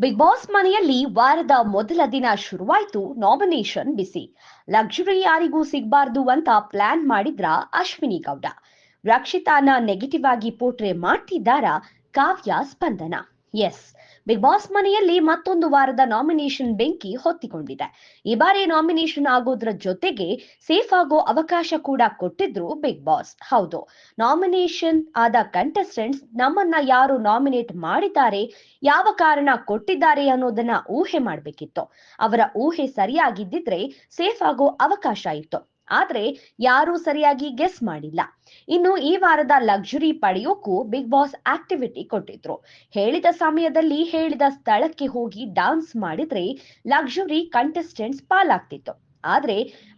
Big boss ಮನೆಯಲ್ಲಿ ವಾರದ ಮೊದಲ ದಿನ ಶುರುವಾಯ್ತು ನಾಮಿನೇಷನ್ ಬಿಸಿ. ಲಕ್ಸುರಿ ಯಾರಿಗೂ ಸಿಗ್ಬಾರ್ದು ಅಂತ ಪ್ಲಾನ್ ಮಾಡಿದ್ರ ಅಶ್ವಿನಿ ಗೌಡ. ರಕ್ಷಿತಾನ ನೆಗೆಟಿವ್ ಆಗಿ ಪೋಟ್ರೆ ಮಾಡ್ತಿದ್ದಾರಾ ಕಾವ್ಯ ಸ್ಪಂದನ. ಎಸ್, ಬಿಗ್ ಬಾಸ್ ಮನೆಯಲ್ಲಿ ಮತ್ತೊಂದು ವಾರದ ನಾಮಿನೇಷನ್ ಬೆಂಕಿ ಹೊತ್ತಿಕೊಂಡಿದೆ. ಈ ಬಾರಿ ನಾಮಿನೇಷನ್ ಆಗೋದ್ರ ಜೊತೆಗೆ ಸೇಫ್ ಆಗೋ ಅವಕಾಶ ಕೂಡ ಕೊಟ್ಟಿದ್ರು ಬಿಗ್ ಬಾಸ್. ಹೌದು, ನಾಮಿನೇಷನ್ ಆದ ಕಂಟೆಸ್ಟೆಂಟ್ಸ್ ನಮ್ಮನ್ನ ಯಾರು ನಾಮಿನೇಟ್ ಮಾಡಿದ್ದಾರೆ, ಯಾವ ಕಾರಣ ಕೊಟ್ಟಿದ್ದಾರೆ ಅನ್ನೋದನ್ನ ಊಹೆ ಮಾಡ್ಬೇಕಿತ್ತು. ಅವರ ಊಹೆ ಸರಿಯಾಗಿದ್ದಿದ್ರೆ ಸೇಫ್ ಆಗೋ ಅವಕಾಶ ಇತ್ತು. ಆದ್ರೆ ಯಾರೂ ಸರಿಯಾಗಿ ಗೆಸ್ ಮಾಡಿಲ್ಲ. ಇನ್ನು ಈ ವಾರದ ಲಕ್ಸುರಿ ಪಡೆಯೋಕ್ಕೂ ಬಿಗ್ ಬಾಸ್ ಆಕ್ಟಿವಿಟಿ ಕೊಟ್ಟಿದ್ರು. ಹೇಳಿದ ಸಮಯದಲ್ಲಿ ಹೇಳಿದ ಸ್ಥಳಕ್ಕೆ ಹೋಗಿ ಡಾನ್ಸ್ ಮಾಡಿದ್ರೆ ಲಕ್ಸುರಿ ಕಂಟೆಸ್ಟೆಂಟ್ಸ್ ಪಾಲಾಗ್ತಿತ್ತು. ಆದ್ರೆ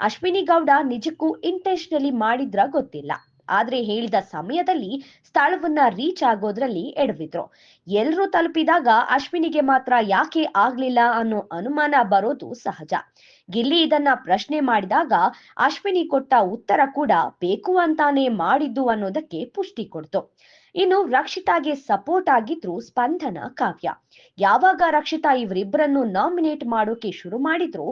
ಅಶ್ವಿನಿ ಗೌಡ ನಿಜಕ್ಕೂ ಇಂಟೆನ್ಷನಲಿ ಮಾಡಿದ್ರ ಗೊತ್ತಿಲ್ಲ. ಆದ್ರೆ ಹೇಳಿದ ಸಮಯದಲ್ಲಿ ಸ್ಥಳವನ್ನ ರೀಚ್ ಆಗೋದ್ರಲ್ಲಿ ಎಡವಿದ್ರು. ಎಲ್ರೂ ತಲುಪಿದಾಗ ಅಶ್ವಿನಿಗೆ ಮಾತ್ರ ಯಾಕೆ ಆಗ್ಲಿಲ್ಲ ಅನ್ನೋ ಅನುಮಾನ ಬರೋದು ಸಹಜ. ಗಿಲ್ಲಿ ಇದನ್ನ ಪ್ರಶ್ನೆ ಮಾಡಿದಾಗ ಅಶ್ವಿನಿ ಕೊಟ್ಟ ಉತ್ತರ ಕೂಡ ಬೇಕು ಅಂತಾನೆ ಮಾಡಿದ್ದು ಅನ್ನೋದಕ್ಕೆ ಪುಷ್ಟಿ ಕೊಡ್ತು. ಇನ್ನು ರಕ್ಷಿತಾಗೆ ಸಪೋರ್ಟ್ ಆಗಿದ್ರು ಸ್ಪಂದನ ಕಾವ್ಯ. ಯಾವಾಗ ರಕ್ಷಿತಾ ಇವರಿಬ್ಬರನ್ನು ನಾಮಿನೇಟ್ ಮಾಡೋಕೆ ಶುರು ಮಾಡಿದ್ರು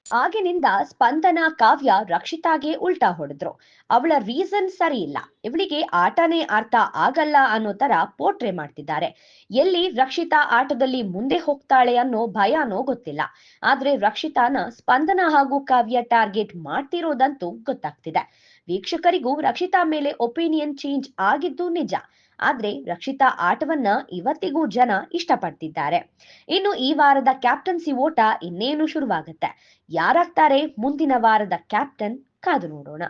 ಆಗಿನಿಂದ ಸ್ಪಂದನ ಕಾವ್ಯ ರಕ್ಷಿತಾಗೆ ಉಲ್ಟಾ ಹೊಡೆದ್ರು. ಅವಳ ರೀಸನ್ ಸರಿ ಇಲ್ಲ, ಇವಳಿಗೆ ಆಟನೇ ಅರ್ಥ ಆಗಲ್ಲ ಅನ್ನೋ ತರ ಪೋಟ್ರೆ ಮಾಡ್ತಿದ್ದಾರೆ. ಎಲ್ಲಿ ರಕ್ಷಿತಾ ಆಟದಲ್ಲಿ ಮುಂದೆ ಹೋಗ್ತಾಳೆ ಅನ್ನೋ ಭಯನೋ ಗೊತ್ತಿಲ್ಲ. ಆದ್ರೆ ರಕ್ಷಿತಾನ ಸ್ಪಂದನ ಹಾಗೂ ಕಾವ್ಯ ಟಾರ್ಗೆಟ್ ಮಾಡ್ತಿರೋದಂತೂ ಗೊತ್ತಾಗ್ತಿದೆ. ವೀಕ್ಷಕರಿಗೂ ರಕ್ಷಿತಾ ಮೇಲೆ ಒಪಿನಿಯನ್ ಚೇಂಜ್ ಆಗಿದ್ದು ನಿಜ. ಆದ್ರೆ ರಕ್ಷಿತಾ ಆಟವನ್ನ ಇವತ್ತಿಗೂ ಜನ ಇಷ್ಟಪಡ್ತಿದ್ದಾರೆ. ಇನ್ನು ಈ ವಾರದ ಕ್ಯಾಪ್ಟನ್ಸಿ ಓಟ ಇನ್ನೇನು ಶುರುವಾಗುತ್ತೆ. ಯಾರಾಗ್ತಾರೆ ಮುಂದಿನ ವಾರದ ಕ್ಯಾಪ್ಟನ್ ಕಾದು ನೋಡೋಣ.